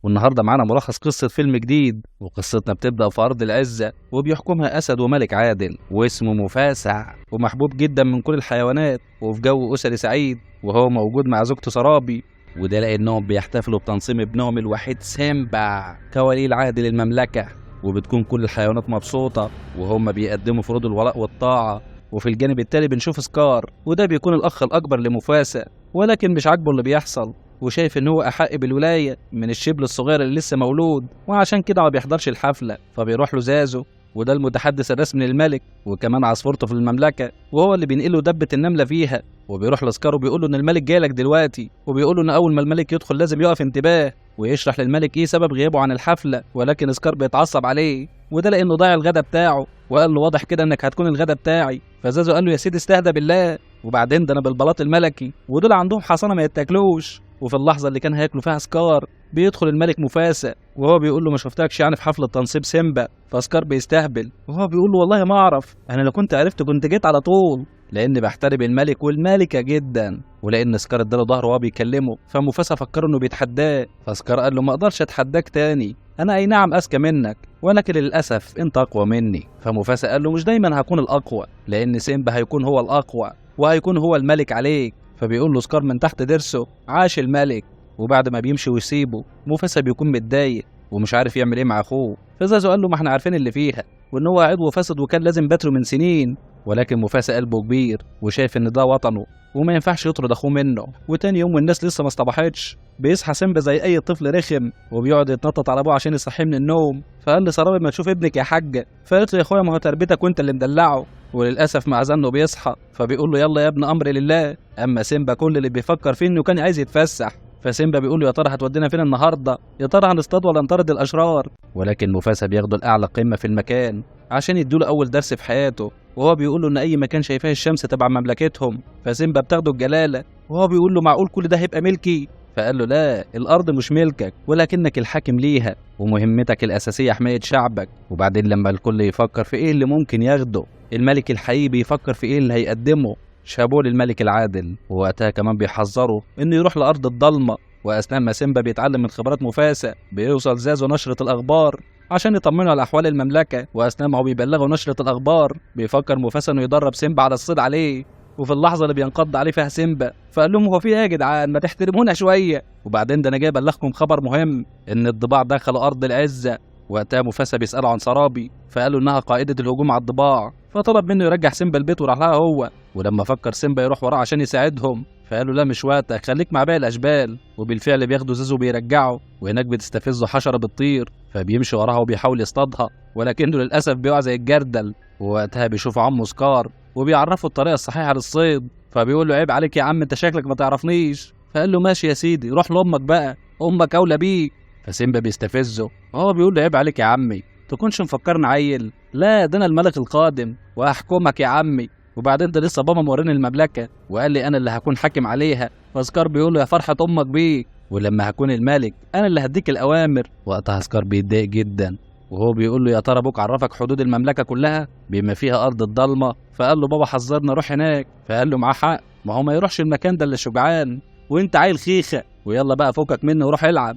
والنهارده معانا ملخص قصة فيلم جديد، وقصتنا بتبدأ في أرض العزة وبيحكمها أسد وملك عادل واسمه مفاسع ومحبوب جدا من كل الحيوانات، وفي جو أسري سعيد وهو موجود مع زوجته سرابي. وده لأنهم بيحتفلوا بتنصيم ابنهم الوحيد سيمبا كولي العهد للمملكة، وبتكون كل الحيوانات مبسوطة وهم بيقدموا فروض الولاء والطاعة. وفي الجانب التالي بنشوف سكار، وده بيكون الأخ الأكبر لمفاسع، ولكن مش عاجبه اللي بيحصل وشايف ان هو احق بالولايه من الشبل الصغير اللي لسه مولود، وعشان كده ما بيحضرش الحفله. فبيروح له زازو، وده المتحدث الرسمي للملك وكمان عصفورته في المملكه، وهو اللي بينقل له دبه النمله فيها. وبيروح لسكار وبيقول له ان الملك جاي لك دلوقتي، وبيقول له ان اول ما الملك يدخل لازم يقف انتباه، ويشرح للملك ايه سبب غيابه عن الحفله. ولكن سكار بيتعصب عليه، وده لانه ضايع الغدا بتاعه، وقال له واضح كده انك هتكون الغدا بتاعي. فزازو قال له يا سيدي استهدى بالله، وبعدين ده انا بالبلاط الملكي ودول عندهم حصانه ما يتاكلوش. وفي اللحظه اللي كان هياكلوا فيها سكار بيدخل الملك مفاسع، وهو بيقول له ما شفتكش يعني في حفله تنصيب سيمبا. فسكار بيستهبل وهو بيقول له والله ما اعرف، انا لو كنت عرفت كنت جيت على طول، لاني بحترم الملك والملكه جدا. ولان سكار اداله ظهره وهو بيكلمه، فمفاسع فكر انه بيتحداه. فسكار قال له ما اقدرش اتحداك تاني، انا اي نعم اذكى منك ولكن للاسف انت اقوى مني. فمفاسع قال له مش دايما هكون الاقوى، لان سيمبا هيكون هو الاقوى وهيكون هو الملك عليك. فبيقول له سكار من تحت ضرسه عاش الملك. وبعد ما بيمشي ويسيبه، مفاسع بيكون متضايق ومش عارف يعمل ايه مع اخوه. فزازو قال له ما احنا عارفين اللي فيها، وان هو عضو فاسد وكان لازم بتره من سنين. ولكن مفاسع قلبه كبير وشايف ان ده وطنه وما ينفعش يطرد اخوه منه. وتاني يوم والناس لسه ما اصطبحتش، بيصحى سيمبا زي اي طفل رخم وبيقعد يتنطط على ابوه عشان يصحيه من النوم. فقال لي سرابي ما تشوف ابنك يا حاجه. فقالت له يا اخويا ما هو تربيتك وانت اللي مدلعه. وللاسف مع ذنه بيصحى، فبيقول له يلا يا ابن امر لله. اما سيمبا كل اللي بيفكر فيه انه كان عايز يتفسح. فسيمبا بيقول له يا ترى هتودينا فين النهارده؟ يا ترى هنصطاد ولا نطارد الاشرار؟ ولكن مفاسا بياخده لاعلى قمه في المكان عشان يدوله اول درس في حياته، وهو بيقول له ان اي مكان شايفاه الشمس تبع مملكتهم. فسيمبا بتاخده الجلاله، وهو بيقول له معقول كل ده هيبقى ملكي؟ فقال له لا، الارض مش ملكك ولكنك الحاكم ليها، ومهمتك الاساسيه حمايه شعبك. وبعدين لما الكل يفكر في ايه اللي ممكن ياخده، الملك الحقيقي بيفكر في ايه اللي هيقدمه. شابوه للملك العادل، ووقتها كمان بيحذره انه يروح لارض الضلمه. واثناء ما سيمبا بيتعلم من خبرات مفاسا، بيوصل زازو نشرة الاخبار عشان يطمنوا على احوال المملكه. واثناء ما هو بيبلغوا نشرة الاخبار، بيفكر مفاسا انه يدرب سيمبا على الصيد عليه. وفي اللحظه اللي بينقض عليه فيها سيمبا، فقال لهم هو في ايه يا جدعان، ما تحترمونا شويه. وبعدين ده انا جاي ابلغكم خبر مهم، ان الضباع دخلوا ارض العزه. وقتها مفاسا بيسأله عن سرابي، فقالوا انها قائدة الهجوم على الضباع. فطلب منه يرجع سيمبا البيت وراح لها هو. ولما فكر سيمبا يروح وراه عشان يساعدهم، فقالوا لا مش وقتك، خليك مع باقي الاشبال. وبالفعل بياخدوا زازو بيرجعه، وهناك بتستفزه حشرة بتطير، فبيمشي وراها وبيحاول يصطادها، ولكنه للاسف بيقع زي الجردل. ووقتها بيشوف عمه سكار وبيعرفه الطريقة الصحيحة للصيد. فبيقول له عيب عليك يا عم، انت شكلك ما تعرفنيش. فقال له ماشي يا سيدي، روح لامك بقى، امك اولى بيك. فسيمبا بيستفزه وهو بيقول له عيب عليك يا عمي، تكونش مفكرني عيل، لا ده انا الملك القادم وهحكمك يا عمي. وبعدين ده لسه بابا موريني المملكه وقال لي انا اللي هكون حاكم عليها. فسكار بيقول له يا فرحه امك بيك، ولما هكون الملك انا اللي هديك الاوامر. وقتها سكار بيتضايق جدا، وهو بيقول له يا ترى ابوك عرفك حدود المملكه كلها بما فيها ارض الضلمه؟ فقال له بابا حذرنا روح هناك. فقال له معاه حق، ما هو ما يروحش المكان ده اللي شجعان، وانت عيل خيخه، ويلا بقى فكك منه وروح العب.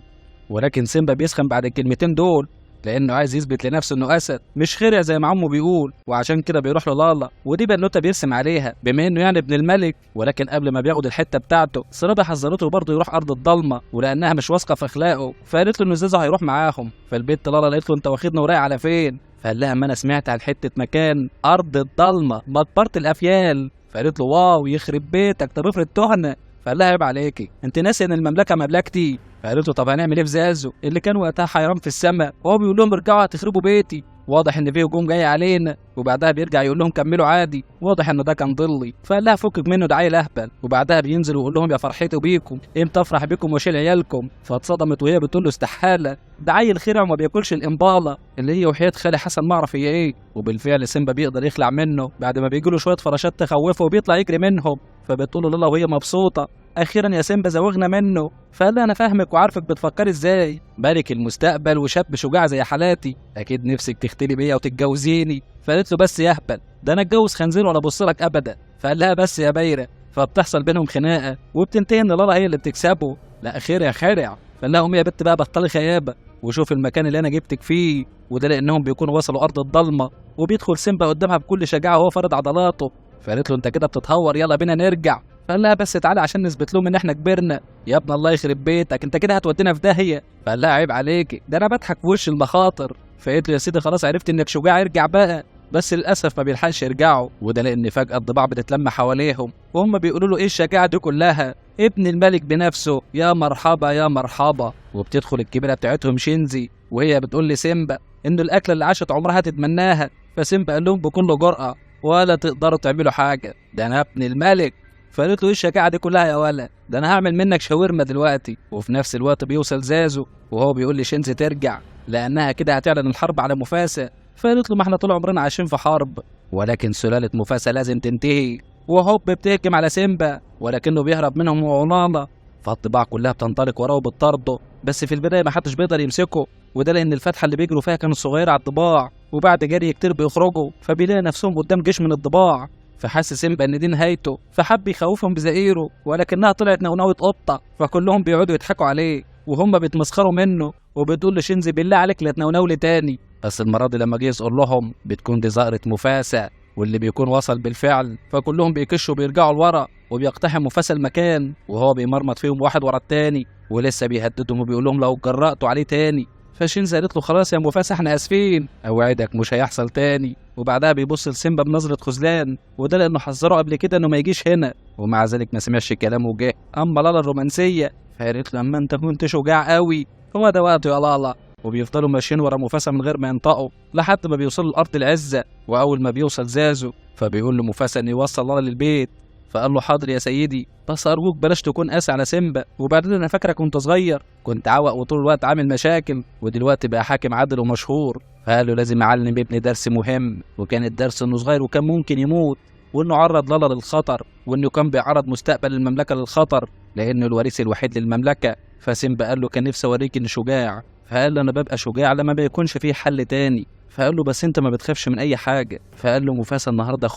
ولكن سيمبا بيسخن بعد الكلمتين دول، لانه عايز يثبت لنفسه انه اسد مش خرع زي ما عمه بيقول. وعشان كده بيروح للالا، ودي بنوته بيرسم عليها بما انه يعني ابن الملك. ولكن قبل ما بياخد الحته بتاعته، سرابي حذرته برضه يروح ارض الضلمه، ولانها مش واثقه في اخلاقه فقالت له انه زازو هيروح معاهم. فالبنت لالا قالت له انت واخدنا ورايح على فين؟ فقال لها ما انا سمعت عن حته مكان ارض الضلمه مقبره الافيال. فقالت له واو يخرب بيتك، طب افرض تهنا. فقال لها عيب عليكي، انت ناسي ان المملكه مملكتي؟ فقالت له طب هنعمل ايه في زازو اللي كان وقتها حيران في السماء وهو بيقول لهم ارجعوا هتخربوا بيتي، واضح ان في هجوم جاي علينا. وبعدها بيرجع يقول لهم كملوا عادي، واضح ان ده كان ضلي. فقال لها فكك منه ده عيل اهبل. وبعدها بينزل ويقول لهم يا فرحتي بيكم، امتى افرح بيكم واشيل عيالكم؟ فاتصدمت وهي بتقول له استحاله، ده عيل خرع وما بياكلش الامباله اللي هي وحياه خالي حسن ما اعرف هي ايه. وبالفعل سيمبا بيقدر يخلع منه بعد ما بيجي له شويه فراشات تخوفه وبيطلع يجري منهم. فبتقول له لالا وهي مبسوطه اخيرا يا سيمبا زوغنا منه. فقال لها انا فاهمك وعارفك بتفكري ازاي، ملك المستقبل وشاب شجاع زي حالاتي، اكيد نفسك تختلي بيا وتتجوزيني. فقالت له بس يا اهبل، ده انا اتجوز خنزير ولا ابص لك ابدا. فقال لها بس يا بايره. فبتحصل بينهم خناقه وبتنتهي ان لالا هي اللي بتكسبه. لا خير يا خارع. فقال لها قومي يا بت بقى بطلي خيابه وشوف المكان اللي انا جبتك فيه. وده لانهم بيكونوا وصلوا ارض الضلمه، وبيدخل سيمبا قدامها بكل شجاعه وهو فارض عضلاته. فقالت له انت كده بتتهور، يلا بينا نرجع. فقال لها بس تعالى عشان نثبت لهم ان احنا كبرنا. يا ابن الله يخرب بيتك، انت كده هتودينا في داهيه. فقال لها عيب عليكي، ده انا بضحك في وش المخاطر. فقالت له يا سيدي خلاص عرفت انك شجاع، ارجع بقى. بس للاسف ما بيلحقش يرجعوا، وده لان فجاه الضباع بتتلم حواليهم وهم بيقولوا له ايه الشجاعه دي كلها، ابن الملك بنفسه، يا مرحبا يا مرحبا. وبتدخل الكبيره بتاعتهم شينزي وهي بتقول لسيمبا انه الاكله اللي عاشت عمرها تتمناها. فسيمبا قال لهم بكل جرأه ولا تقدروا تعملوا حاجه، ده انا ابن الملك. فقالت له ايه الشجاعه دي كلها يا ولا، ده انا هعمل منك شاورما دلوقتي. وفي نفس الوقت بيوصل زازو وهو بيقول لشينزي ترجع لانها كده هتعلن الحرب على مفاسا. فقالت له ما احنا طول عمرنا عايشين في حرب، ولكن سلاله مفاسا لازم تنتهي. وهوب بتهجم على سيمبا ولكنه بيهرب منهم وعنانا. فالطباع كلها بتنطلق وراه وبتطارده، بس في البدايه ما حدش بيقدر يمسكه، وده لان الفتحه اللي بيجروا فيها كانت صغيره على الضباع، وبعد جري كتير بيخرجوا فبيلاقي نفسهم قدام جيش من الضباع. فحس سيمبا ان دي نهايته، فحب يخوفهم بزئيره ولكنها طلعت نونوة قطه. فكلهم بيقعدوا يضحكوا عليه وهم بيتمسخروا منه، وبتقول لشينزي بالله عليك لا تنونولي تاني. بس المره دي لما جه يسأل لهم بتكون دي زهره مفاسا واللي بيكون وصل بالفعل. فكلهم بيكشوا وبيرجعوا لورا وبيقتحم مفاسا المكان وهو بيمرمط فيهم واحد ورا التاني، ولسه بيهددهم وبيقول لهم لو اتجرأتوا عليه تاني. فشينزي قالت له خلاص يا مفاسا احنا اسفين، اوعدك مش هيحصل تاني. وبعدها بيبص لسيمبا بنظره خذلان، وده لانه حذره قبل كده انه ما يجيش هنا، ومع ذلك ما سمعش كلامه وجه. اما لالا الرومانسيه فقالت له اما انت كنت شجاع قوي، هو ده وقته يا لالا. وبيفضلوا ماشيين ورا مفاسا من غير ما ينطقوا لحد ما بيوصلوا لارض العزه. واول ما بيوصل زازو فبيقول لمفاسا ان يوصل لالا للبيت. فقال له حاضر يا سيدي، بس ارجوك بلاش تكون قاسي على سيمبا، وبعدين انا فاكرك كنت صغير كنت عوق وطول الوقت عامل مشاكل، ودلوقتي بقى حاكم عادل ومشهور. فقال له لازم اعلم ابني درس مهم، وكان الدرس انه صغير وكان ممكن يموت، وانه عرض لالا للخطر، وانه كان بيعرض مستقبل المملكه للخطر لانه الوريث الوحيد للمملكه. فسيمبا قال له كان نفسي اوريك اني شجاع. فقال له انا ببقى شجاع لما بيكونش فيه حل تاني. فقال له بس انت ما بتخافش من اي حاجه. فقال له مفاسا النهارده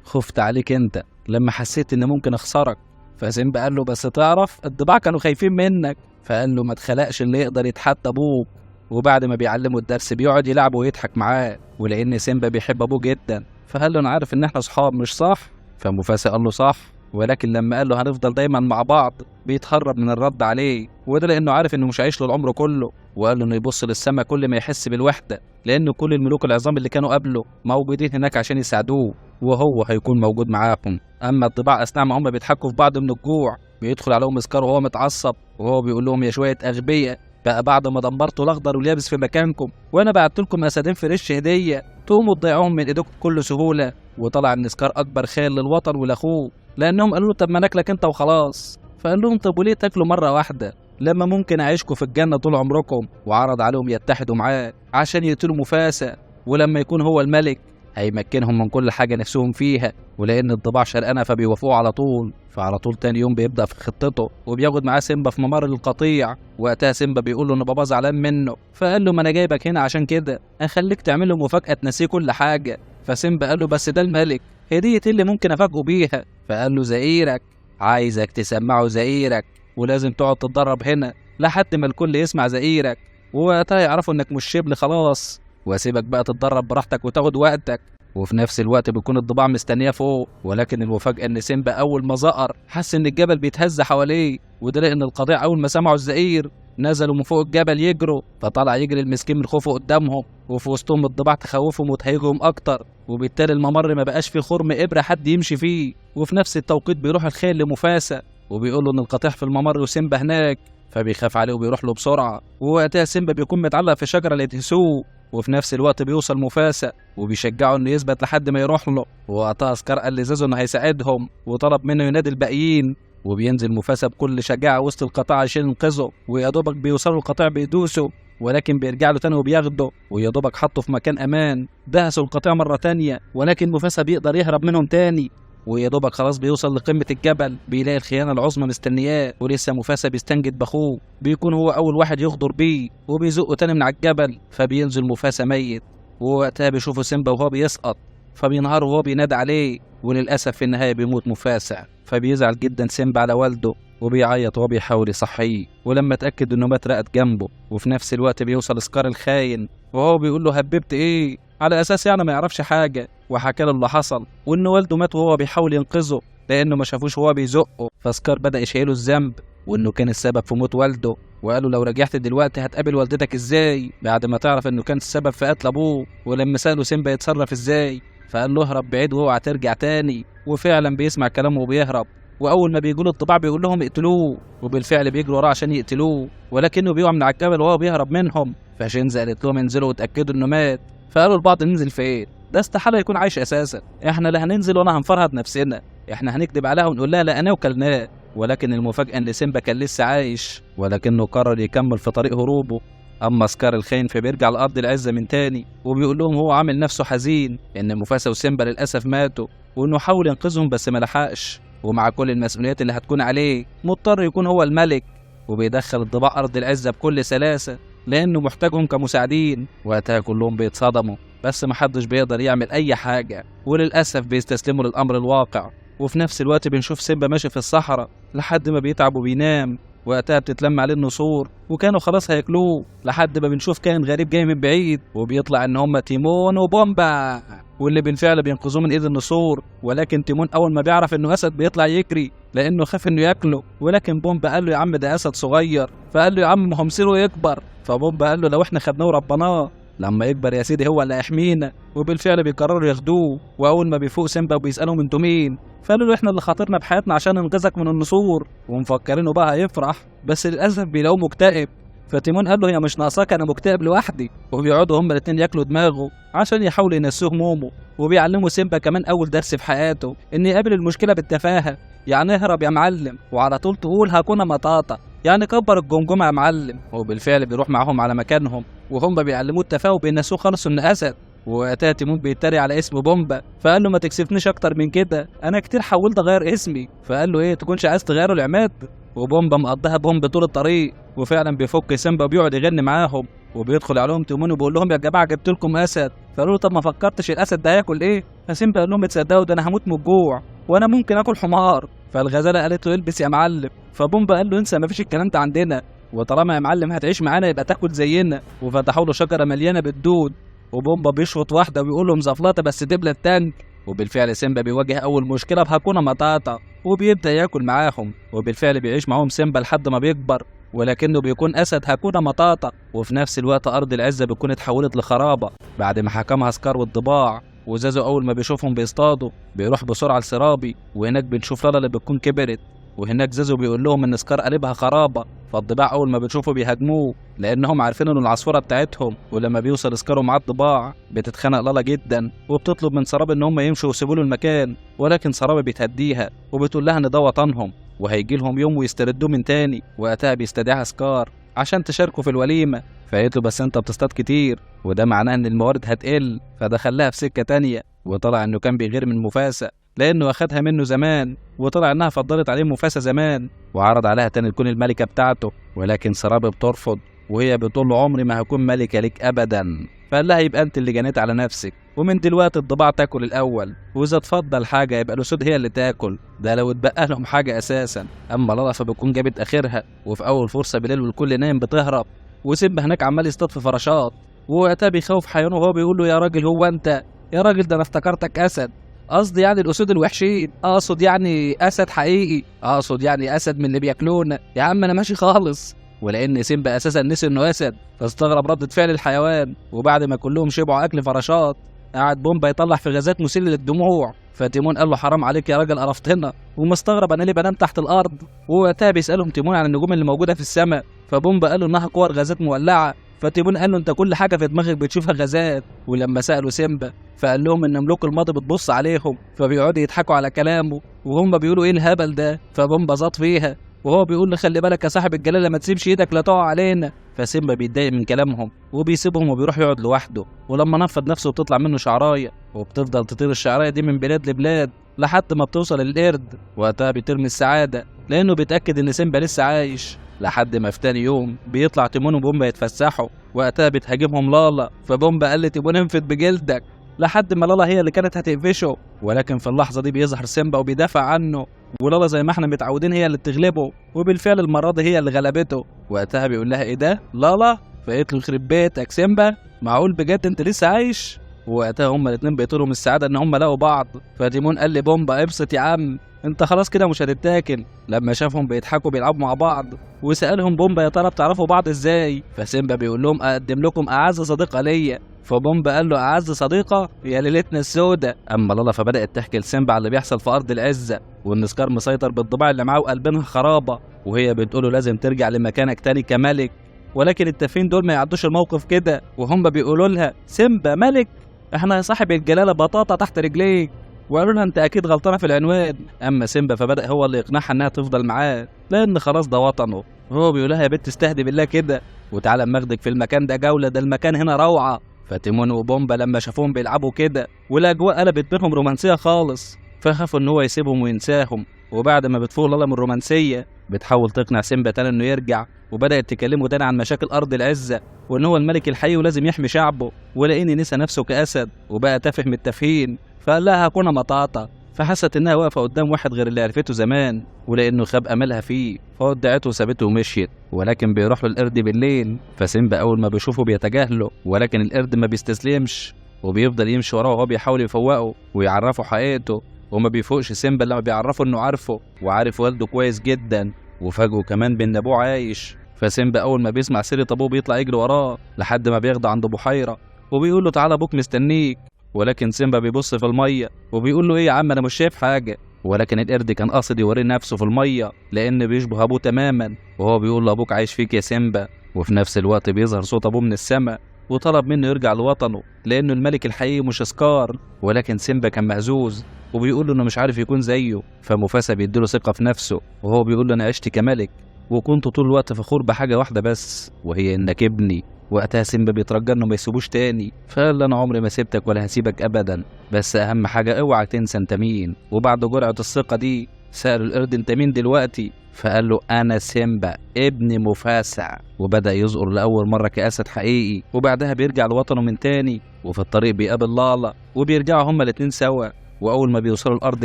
خفت عليك انت لما حسيت ان ممكن اخسرك. فسيمبا قال له بس تعرف الضباع كانوا خايفين منك. فقال له ما تخلقش اللي يقدر يتحدى ابوك. وبعد ما بيعلمه الدرس بيقعد يلعب ويضحك معاه، ولان سيمبا بيحب ابوه جدا فقال له انا عارف ان احنا صحاب مش صح؟ فمفاسا قال له صح، ولكن لما قال له هنفضل دايما مع بعض بيتهرب من الرد عليه، وده لانه عارف انه مش هيعيش له العمر كله. وقال له انه يبص للسما كل ما يحس بالوحده، لانه كل الملوك العظام اللي كانوا قبله موجودين هناك عشان يساعدوه وهو هيكون موجود معاهم. اما الضباع اثناء ما هم بيضحكوا في بعض من الجوع بيدخل عليهم مسكار وهو متعصب، وهو بيقول لهم يا شويه اغبياء، بقى بعد ما دمرتوا الاخضر واليابس في مكانكم وانا بعت لكم اسدين فريش هديه تقوموا تضيعوهم من ايديكم بكل سهوله. وطلع النسكار اكبر خير للوطن ولاخوه، لانهم قالوا له طب ما ناكلك انت وخلاص. فقال لهم طب وليه تاكلوا مره واحده لما ممكن اعيشكم في الجنه طول عمركم؟ وعرض عليهم يتحدوا معاه عشان يقتلوا مفاسا، ولما يكون هو الملك هيمكنهم من كل حاجه نفسهم فيها. ولان الضباع شرقانه فبيوافقوا على طول. فعلى طول تاني يوم بيبدا في خطته وبياخد معاه سيمبا في ممر القطيع. وقتها سيمبا بيقول له ان بابا زعلان منه، فقال له ما انا جايبك هنا عشان كده هخليك تعمل له مفاجاه تنسيه كل حاجه. فسيمبا قال له بس ده الملك، هديه اللي ممكن افاجئه بيها. فقال له زئيرك، عايزك تسمعه زئيرك، ولازم تقعد تتدرب هنا لحد ما الكل يسمع زئيرك، ووقتها يعرفوا انك مش شبل خلاص، واسيبك بقى تتدرب براحتك وتاخد وقتك. وفي نفس الوقت بيكون الضباع مستنيه فوق، ولكن المفاجاه ان سيمبا اول ما زقر حس ان الجبل بيتهز حواليه، وده لان القطيع اول ما سمعوا الزئير نزلوا من فوق الجبل يجروا. فطلع يجري المسكين من خوفه قدامهم، وفي وسطهم الضباع تخوفهم وتهيجهم اكتر، وبالتالي الممر ما بقاش فيه خرم ابره حد يمشي فيه. وفي نفس التوقيت بيروح الخيل لمفاسا وبيقول له ان القطيع في الممر وسيمبا هناك، فبيخاف عليه وبيروح له بسرعه. ووقتها سيمبا بيكون متعلق في شجره لتهسوه، وفي نفس الوقت بيوصل مفاسا وبيشجعه انه يثبت لحد ما يروح له. ووقتها عسكر قال لزازو انه هيساعدهم وطلب منه ينادي الباقيين، وبينزل مفاسا بكل شجاعه وسط القطاع عشان ينقذه. ويا دوبك بيوصلوا القطيع بيدوسوا، ولكن بيرجع له تاني وبياخده، ويا دوبك حطه في مكان امان. دهسوا القطيع مره تانيه ولكن مفاسا بيقدر يهرب منهم تاني. ويا دوبك خلاص بيوصل لقمة الجبل بيلاقي الخيانة العظمى مستنياه، ولسه مفاسا بيستنجد بأخوه، بيكون هو أول واحد يغدر بيه وبيزقه تاني من على الجبل، فبينزل مفاسا ميت. ووقتها بيشوفوا سيمبا وهو بيسقط فبينهار وهو بينادي عليه، وللأسف في النهاية بيموت مفاسا. فبيزعل جدا سيمبا على والده وبيعيط وهو بيحاول يصحيه، ولما اتأكد انه مات رقد جنبه. وفي نفس الوقت بيوصل سكار الخاين وهو بيقول له هببت ايه، على اساس يعني ما يعرفش حاجة، وحكى له اللي حصل وان والده مات وهو بيحاول ينقذه لانه ما شافوش وهو بيزقه. فسكار بدأ يشيله الذنب وانه كان السبب في موت والده، وقالوا لو رجعت دلوقتي هتقابل والدتك ازاي بعد ما تعرف انه كان السبب في قتل ابوه. ولما سأله سيمبا يتصرف ازاي فقال له اهرب بعيد واوعى ترجع تاني، وفعلا بيسمع كلامه وبيهرب. واول ما بيجوا له الطباع بيقول لهم اقتلوه، وبالفعل بيجروا وراه عشان يقتلوه، ولكنه بيقع من على الجبل وهو بيهرب منهم. فشينزا قالت لهم انزلوا وتاكدوا انه مات. فقالوا لبعض ننزل فين؟ ده استحاله يكون عايش اساسا، احنا لا هننزل ولا هنفرهد نفسنا، احنا هنكذب عليها ونقول لها لقناه وكلناه. ولكن المفاجاه ان سيمبا كان لسه عايش، ولكنه قرر يكمل في طريق هروبه. اما سكار الخاين فبيرجع لارض العزه من تاني وبيقول لهم هو عامل نفسه حزين ان مفاسا وسيمبا للاسف ماتوا، وانه حاول ينقذهم بس ما لحقش، ومع كل المسؤوليات اللي هتكون عليه مضطر يكون هو الملك. وبيدخل الضباع أرض العزة بكل سلاسة لأنه محتاجهم كمساعدين. وقتها كلهم بيتصدموا بس محدش بيقدر يعمل أي حاجة، وللأسف بيستسلموا للأمر الواقع. وفي نفس الوقت بنشوف سيمبا ماشي في الصحراء لحد ما بيتعب وبينام. وقتها بتتلم عليه النسور وكانوا خلاص هياكلوه، لحد ما بنشوف كائن غريب جاي من بعيد وبيطلع ان هم تيمون وبومبا، واللي بالفعل بينقذوه من ايد النسور. ولكن تيمون اول ما بيعرف انه اسد بيطلع يجري لانه خاف انه ياكله. ولكن بومبا قال له يا عم ده اسد صغير، فقال له يا عم ما هو مصيره يكبر. فبومبا قال له لو احنا خدناه وربناه لما يكبر يا سيدي هو اللي هيحمينا. وبالفعل بيقرروا ياخدوه، واول ما بيفوق سيمبا وبيسالهم انتوا مين، فقالوا له احنا اللي خاطرنا بحياتنا عشان ننقذك من النسور، ومفكرينه بقى هيفرح بس للاسف بيلاقوه مكتئب. فتيمون قال له هي مش ناقصاك انا مكتئب لوحدي. وبيقعدوا هما الاتنين ياكلوا دماغه عشان يحاولوا ينسوه همومه. وبيعلموا سيمبا كمان اول درس في حياته ان يقابل المشكله بالتفاهه، يعني اهرب يا معلم وعلى طول تقول هكون مطاطا، يعني كبر الجمجمه يا معلم. وبالفعل بيروح معاهم على مكانهم وهم بيعلموه التفاهه وبينسوه خالص انه اسد. ووقتها تيمون بيتريق على اسم بومبا، فقال له ما تكسفنيش اكتر من كده، انا كتير حاولت اغير اسمي. فقال له ايه تكونش عايز تغيره العماد؟ وبومبا مقضيها بومب طول الطريق، وفعلا بيفك سيمبا وبيقعد يغني معاهم. وبيدخل عليهم تيمون وبيقول لهم يا جماعه جبت لكم اسد. فقالوا له طب ما فكرتش الاسد ده هياكل ايه؟ فسيمبا قال لهم تصدقوا ده انا هموت من الجوع وانا ممكن اكل حمار. فالغزاله قالت له البس يا معلم. فبومبا قال له انسى مفيش الكلام ده عندنا، وطالما يا معلم هتعيش معانا يبقى تاكل زينا. وفتحوا له شجره مليانه بالدود، وبومبا بيشفط واحده وبيقول له مزفلطه بس دبله التانك. وبالفعل سيمبا بيواجه اول مشكله بهاكونا مطاطا وبيبدا ياكل معاهم. وبالفعل بيعيش معاهم سيمبا لحد ما بيكبر، ولكنه بيكون اسد هاكونا مطاطا. وفي نفس الوقت ارض العزه بتكون اتحولت لخرابه بعد ما حكمها سكار والضباع. وزازو اول ما بيشوفهم بيصطادوا بيروح بسرعه لسرابي، وهناك بنشوف لالا اللي بتكون كبرت. وهناك زازو بيقول لهم ان سكار قلبها خرابه، فالضباع اول ما بيشوفوا بيهاجموه لانهم عارفين انه العصفوره بتاعتهم. ولما بيوصل سكار ومعاه الضباع بتتخانق لالا جدا وبتطلب من سرابي ان هم يمشوا ويسيبوا له المكان. ولكن سرابي بتهديها وبتقول لها ان ده وطنهم وهيجي لهم يوم ويستردوه من تاني. وقتها بيستدعيها سكار عشان تشاركوا في الوليمه. فقالت له بس انت بتصطاد كتير وده معناه ان الموارد هتقل، فدخلها في سكه تانيه. وطلع انه كان بيغير من مفاسا لانه اخدها منه زمان، وطلع انها فضلت عليه مفاسا زمان وعرض عليها تاني تكون الملكه بتاعته. ولكن سرابي بترفض وهي بتقول له عمري ما هكون ملكه ليك ابدا. فقال لها يبقى انت اللي جنيت على نفسك، ومن دلوقتي الضباع تاكل الاول، واذا تفضل حاجه يبقى الاسود هي اللي تاكل، ده لو اتبقى لهم حاجه اساسا. اما لالا فبتكون جابت اخرها، وفي اول فرصه بالليل والكل نايم بتهرب، وسيمبا هناك عمال يصطاد في فراشات. ووقتها بيخوف حيوانه وهو بيقول له يا راجل هو انت يا راجل ده انا افتكرتك اسد، قصدي يعني الاسود الوحشين، اقصد يعني اسد حقيقي، اقصد يعني اسد من اللي بياكلونا يا عم انا ماشي خالص. ولان سيمبا اساسا نسي انه اسد فاستغرب ردة فعل الحيوان. وبعد ما كلهم شبعوا اكل فراشات قعد بومبا يطلع في غازات مسيلة للدموع. فتيمون قال له حرام عليك يا راجل قرفتنا، ومستغرب انا ليه بنام تحت الارض. ووقتها بيسالهم تيمون عن النجوم اللي موجوده في السماء، فبومبا قال له انها كور غازات مولعه. فتيمون قال له انت كل حاجه في دماغك بتشوفها غازات. ولما سالوا سيمبا فقال لهم ان ملوك الماضي بتبص عليهم، فبيقعدوا يضحكوا على كلامه وهم بيقولوا ايه الهبل ده. فبومبا زاط فيها وهو بيقول له خلي بالك يا صاحب الجلاله ما تسيبش ايدك لا تقع علينا. فسيمبا بيتضايق من كلامهم وبيسيبهم وبيروح يقعد لوحده. ولما نفض نفسه بتطلع منه شعرايه، وبتفضل تطير الشعرايه دي من بلاد لبلاد لحد ما بتوصل للقرد. وقتها بيطير من السعاده لانه بيتاكد ان سيمبا لسه عايش. لحد ما في تاني يوم بيطلع تيمون وبومبا يتفسحوا. وقتها بتهاجمهم لالا، فبومبا قال لتيمون انفد بجلدك. لحد ما لالا هي اللي كانت هتقفشه، ولكن في اللحظة دي بيظهر سيمبا وبيدافع عنه، ولالا زي ما احنا متعودين هي اللي بتغلبه، وبالفعل المرة دي هي اللي غلبته. وقتها بيقول لها ايه ده لالا؟ فقالت له يخرب بيتك سيمبا، معقول بجد انت لسه عايش؟ ووقتها هما الاتنين بيطيروا من السعادة ان هما لقوا بعض. فتيمون قال لي بومبا ابسط يا عم، انت خلاص كده مش هتتاكل. لما شافهم بيضحكوا بيلعبوا مع بعض، وسألهم بومبا يا ترى بتعرفوا بعض ازاي؟ فسيمبا بيقول لهم اقدم لكم اعز صديقة ليا. فبومبا قال له اعز صديقة يا ليلتنا السوداء. اما لالا فبدأت تحكي لسيمبا على اللي بيحصل في ارض العزة، وان سكار مسيطر بالطباع اللي معاه وقلبينها خرابة، وهي بتقوله لازم ترجع لمكانك تاني كملك. ولكن التافهين دول ما يعدوش الموقف كده، وهم بيقولوا لها سيمبا ملك؟ احنا يا صاحب الجلالة بطاطا تحت رجليك. وقالوا لها انت اكيد غلطانه في العنوان. اما سيمبا فبدأ هو اللي يقنعها انها تفضل معاه، لان خلاص ده وطنه. هو بيقول لها يا بنت استهدي بالله كده، وتعالى اما اخدك في المكان ده جوله، ده المكان هنا روعه. فتيمون وبومبا لما شافوهم بيلعبوا كده والاجواء قلبت بينهم رومانسيه خالص، فخافوا ان هو يسيبهم وينساهم. وبعد ما بتفوق لالا من الرومانسيه بتحاول تقنع سيمبا تاني انه يرجع، وبدأت تكلمه تاني عن مشاكل ارض العزه، وان هو الملك الحقيقي ولازم يحمي شعبه، ولاني نسى نفسه كاسد وبقى تافه من التافهين. فقال لها هكون مطاطا. فحست انها واقفه قدام واحد غير اللي عرفته زمان، ولانه خاب املها فيه فودعته وسابته ومشيت. ولكن بيروح له القرد بالليل، فسيمبا اول ما بيشوفه بيتجاهله، ولكن القرد ما بيستسلمش وبيفضل يمشي وراه وهو بيحاول يفوقه ويعرفه حقيقته. وما بيفوقش سيمبا لما بيعرفه انه عارفه وعارف والده كويس جدا، وفاجئه كمان بان ابوه عايش. فسيمبا اول ما بيسمع سيرة ابوه بيطلع يجري وراه لحد ما بياخده عند بحيرة، وبيقول له تعالى ابوك مستنيك. ولكن سيمبا بيبص في الميه وبيقول له ايه يا عم انا مش شايف حاجه. ولكن القرد كان قاصد يوري نفسه في الميه لان بيشبه ابوه تماما، وهو بيقول له ابوك عايش فيك يا سيمبا. وفي نفس الوقت بيظهر صوت ابوه من السماء وطلب منه يرجع لوطنه لانه الملك الحقيقي مش سكار. ولكن سيمبا كان مهزوز وبيقول له انه مش عارف يكون زيه. فمفاسا بيديله ثقه في نفسه وهو بيقول له انا عشت كملك وكنت طول الوقت فخور بحاجه واحده بس، وهي انك ابني. وقتها سيمبا بيترجى انه ما يسيبوش تاني، فقال له انا عمري ما سيبتك ولا هسيبك ابدا، بس اهم حاجه اوعى تنسى انت مين. وبعد جرعه الثقه دي سأل القرد انت مين دلوقتي؟ فقال له انا سيمبا ابن مفاسا. وبدأ يظهر لاول مره كأسد حقيقي، وبعدها بيرجع لوطنه من تاني. وفي الطريق بيقابل لالا وبيرجعوا هما الاتنين سوا. واول ما بيوصلوا لارض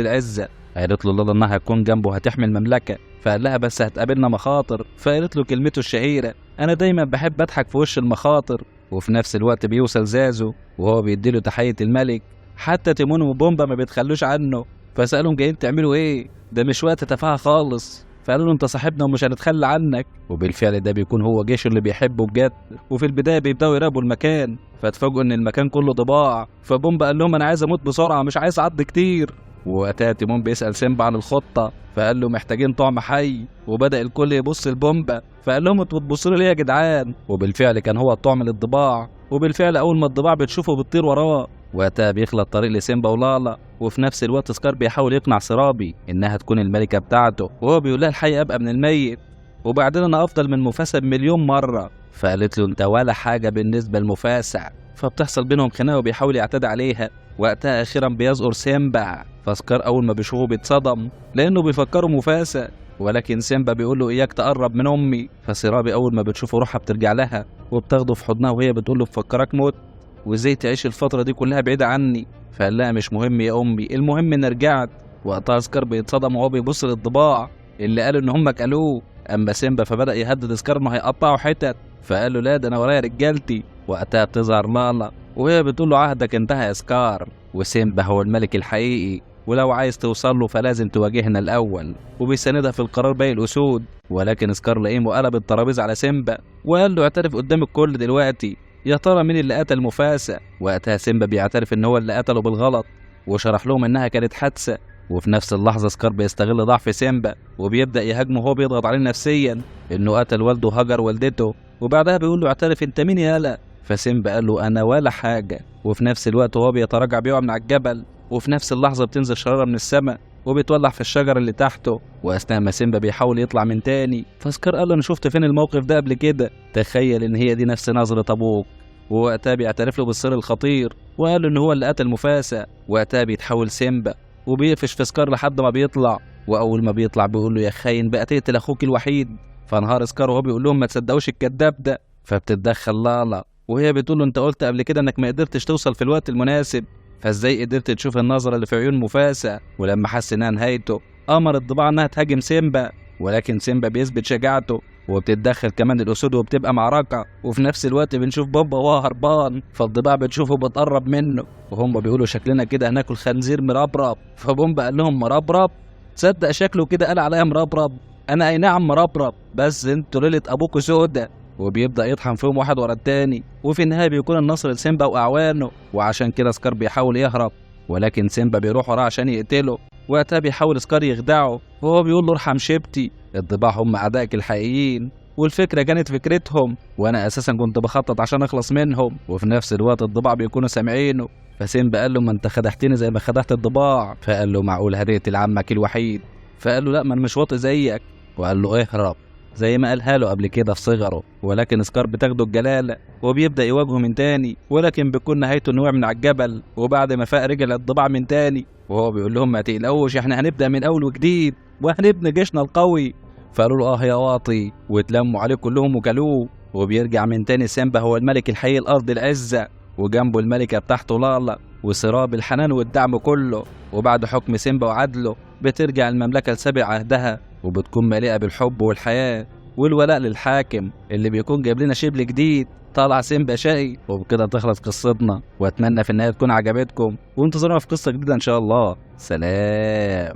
العزه قالت له لالا انها هتكون جنبه هتحمي المملكه، فقال لها بس هتقابلنا مخاطر. فقالت له كلمته الشهيره انا دايما بحب اضحك في وش المخاطر. وفي نفس الوقت بيوصل زازو وهو بيديله تحيه الملك، حتى تيمون وبومبا ما بيتخلوش عنه. فسألهم جايين تعملوا ايه؟ ده مش وقت تفاهه خالص. فقالوا له انت صاحبنا ومش هنتخلى عنك. وبالفعل ده بيكون هو جيشه اللي بيحبه بجد. وفي البدايه بيبداوا يراقبوا المكان، فاتفاجئوا ان المكان كله ضباع. فبومبا قال لهم انا عايز اموت بسرعه مش عايز اعض كتير. وقتها تيمون بيسأل سيمبا عن الخطة، فقال له محتاجين طعم حي. وبدأ الكل يبص لبومبا، فقال لهم انتوا بتبصوا لي ليه يا جدعان؟ وبالفعل كان هو الطعم للضباع. وبالفعل أول ما الضباع بتشوفه بتطير وراه. وقتها بيخلط طريق لسيمبا ولالا، وفي نفس الوقت سكار بيحاول يقنع سرابي إنها تكون الملكة بتاعته، وهو بيقول لها الحي أبقى من الميت، وبعدين أنا أفضل من مفاسا بمليون مرة. فقالت له أنت ولا حاجة بالنسبة لمفاسا. فبتحصل بينهم خناقة وبيحاول يعتدي عليها. وقتها أخيرا بيظهر سيمبا، فسكار أول ما بيشوفه بيتصدم لأنه بيفكره مفاسا. ولكن سيمبا بيقول له إياك تقرب من أمي. فسرابي أول ما بتشوفه روحها بترجع لها وبتاخده في حضنها، وهي بتقول له بفكرك موت وإزاي تعيش الفترة دي كلها بعيدة عني. فقال لها مش مهم يا أمي، المهم إني رجعت. وقتها سكار بيتصدم وهو بيبص للضباع اللي قالوا إن هم كلوه. أما سيمبا فبدأ يهدد سكار إنه هيقطعه حتت، فقال له لا ده أنا ورايا رجالتي. وقتها بتظهر لالا وهي بتقول له عهدك انتهى يا سكار، وسيمبا هو الملك الحقيقي، ولو عايز توصل له فلازم تواجهنا الأول. وبيساندها في القرار باقي الأسود. ولكن سكار لقيم وقلب الترابيزة على سيمبا وقال له اعترف قدام الكل دلوقتي، يا ترى مين اللي قتل مفاسا؟ وقتها سيمبا بيعترف ان هو اللي قتله بالغلط، وشرح لهم انها كانت حادثة. وفي نفس اللحظة سكار بيستغل ضعف سيمبا وبيبدأ يهاجمه وهو بيضغط عليه نفسيا انه قتل والده وهجر والدته. وبعدها بيقول له اعترف انت مين يالا؟ فسيمبا قال له انا ولا حاجة. وفي نفس الوقت وهو بيتراجع بيقع من على الجبل، وفي نفس اللحظة بتنزل شرارة من السماء وبيتولع في الشجر اللي تحته. واثناء ما سيمبا بيحاول يطلع من تاني فسكار قال له انا شفت فين الموقف ده قبل كده، تخيل ان هي دي نفس نظرة ابوك. ووقتها بيعترف له بالسر الخطير وقال له ان هو اللي قتل مفاسا. وقتها بيتحول سيمبا وبيقفش في سكار لحد ما بيطلع، واول ما بيطلع بيقول له يا خاين بقى تقتل اخوك الوحيد. فانهار سكار وهو بيقول لهم ما تصدقوش الكذاب ده. فبتتدخل لالا وهي بتقول له انت قلت قبل كده انك ما قدرتش توصل في الوقت المناسب، فازاي قدرت تشوف النظرة اللي في عيون مفاسا؟ ولما حس انها نهايته امر الضباع انها تهاجم سيمبا، ولكن سيمبا بيثبت شجاعته وبتتدخل كمان الاسود وبتبقى معركة. وفي نفس الوقت بنشوف بومبا وهو هربان، فالضباع بتشوفه بتقرب منه وهم بيقولوا شكلنا كده هناكل خنزير مربرب. فبومبا قال لهم مربرب؟ تصدق شكله كده قال عليا مربرب؟ انا اي نعم مربرب، بس انتوا ليلة ابوكوا سودة. وبيبدأ يطحن فيهم واحد ورا التاني، وفي النهاية بيكون النصر لسيمبا وأعوانه. وعشان كده سكار بيحاول يهرب، ولكن سيمبا بيروح وراه عشان يقتله. وقتها بيحاول سكار يخدعه وهو بيقول له ارحم شيبتي، الضباع هم أعدائك الحقيقيين والفكرة كانت فكرتهم، وأنا أساسا كنت بخطط عشان أخلص منهم. وفي نفس الوقت الضباع بيكونوا سامعينه. فسيمبا قال له ما انت خدعتني زي ما خدعت الضباع. فقال له معقول هديت لعمك الوحيد؟ فقال له لا، ما انا مش واطي زيك. وقال له اهرب زي ما قالها له قبل كده في صغره. ولكن سكار بتاخده الجلالة وبيبدأ يواجهه من تاني، ولكن بيكون نهايته انه وقع من على الجبل. وبعد ما فاق رجع الضباع من تاني وهو بيقول لهم ما تقلقوش، احنا هنبدأ من اول وجديد وهنبني جيشنا القوي. فقالوا له اه يا واطي، واتلموا عليه كلهم وكلوه. وبيرجع من تاني سيمبا هو الملك الحقيقي الارض العزة، وجنبه الملكة بتاعته لالا وسراب الحنان والدعم كله. وبعد حكم سيمبا وعدله بترجع المملكة لسابق عهدها، وبتكون مليئة بالحب والحياة والولاء للحاكم اللي بيكون جايب لنا شبل جديد طالع سيمبا شقي. وبكده تخلص قصتنا، واتمنى في النهاية تكون عجبتكم، وانتظرونا في قصة جديدة ان شاء الله. سلام.